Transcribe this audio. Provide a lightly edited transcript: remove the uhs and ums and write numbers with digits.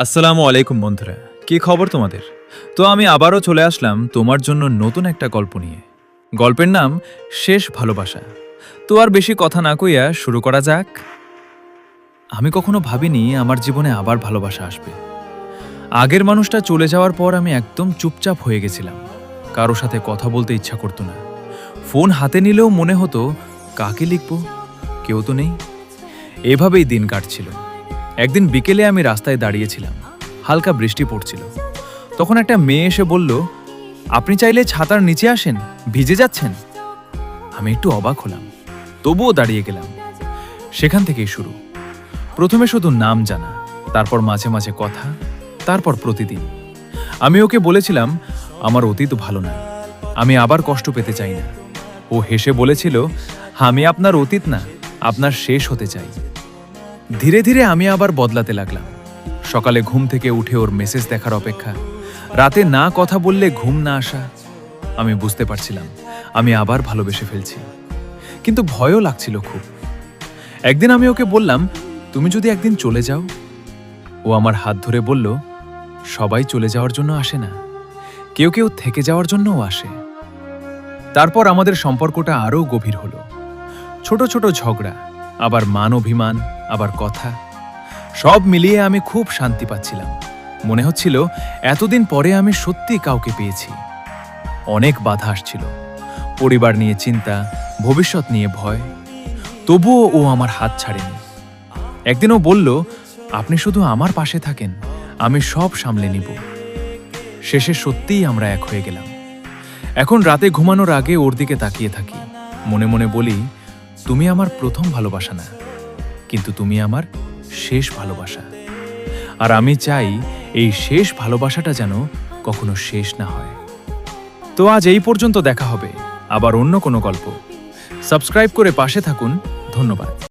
আসসালামু আলাইকুম বন্ধুরা, কি খবর তোমাদের? তো আমি আবারও চলে আসলাম তোমার জন্য নতুন একটা গল্প নিয়ে। গল্পের নাম শেষ ভালোবাসা। তো আর বেশি কথা না কইয়া শুরু করা যাক। আমি কখনো ভাবিনি আমার জীবনে আবার ভালোবাসা আসবে। আগের মানুষটা চলে যাওয়ার পর আমি একদম চুপচাপ হয়ে গেছিলাম। কারো সাথে কথা বলতে ইচ্ছা করতো না। ফোন হাতে নিলেও মনে হতো কাকে লিখব, কেউ তো নেই। এভাবেই দিন কাটছিল। একদিন বিকেলে আমি রাস্তায় দাঁড়িয়েছিলাম, হালকা বৃষ্টি পড়ছিল। তখন একটা মেয়ে এসে বলল, আপনি চাইলে ছাতার নিচে আসেন, ভিজে যাচ্ছেন। আমি একটু অবাক হলাম, তবুও দাঁড়িয়ে গেলাম। সেখান থেকেই শুরু। প্রথমে শুধু নাম জানা, তারপর মাঝে মাঝে কথা, তারপর প্রতিদিন। আমি ওকে বলেছিলাম আমার অতীত ভালো না, আমি আবার কষ্ট পেতে চাই না। ও হেসে বলেছিল, আমি আপনার অতীত না, আপনার শেষ হতে চাই। ধীরে ধীরে আমি আবার বদলাতে লাগলাম। সকালে ঘুম থেকে উঠে ওর মেসেজ দেখার অপেক্ষা, রাতে না কথা বললে ঘুম না আসা। আমি বুঝতে পারছিলাম আমি আবার ভালোবেসে ফেলছি, কিন্তু ভয়ও লাগছিল খুব। একদিন আমি ওকে বললাম, তুমি যদি একদিন চলে যাও। ও আমার হাত ধরে বলল, সবাই চলে যাওয়ার জন্য আসে না, কেউ কেউ থেকে যাওয়ার জন্যও আসে। তারপর আমাদের সম্পর্কটা আরও গভীর হলো। ছোট ছোট ঝগড়া, আবার মান অভিমান, আবার কথা, সব মিলিয়ে আমি খুব শান্তি পাচ্ছিলাম। মনে হচ্ছিল এতদিন পরে আমি সত্যি কাউকে পেয়েছি। অনেক বাধা আসছিল, পরিবার নিয়ে চিন্তা, ভবিষ্যৎ নিয়ে ভয়। তবুও ও আমার হাত ছাড়েনি। একদিন ও বলল, আপনি শুধু আমার পাশে থাকেন, আমি সব সামলে নিব। শেষে সত্যিই আমরা এক হয়ে গেলাম। এখন রাতে ঘুমানোর আগে ওর দিকে তাকিয়ে থাকি, মনে মনে বলি, তুমি আমার প্রথম ভালোবাসা না, কিন্তু তুমি আমার শেষ ভালোবাসা। আর আমি চাই এই শেষ ভালোবাসাটা যেন কখনো শেষ না হয়। তো আজ এই পর্যন্ত, দেখা হবে আবার অন্য কোনো গল্প। সাবস্ক্রাইব করে পাশে থাকুন। ধন্যবাদ।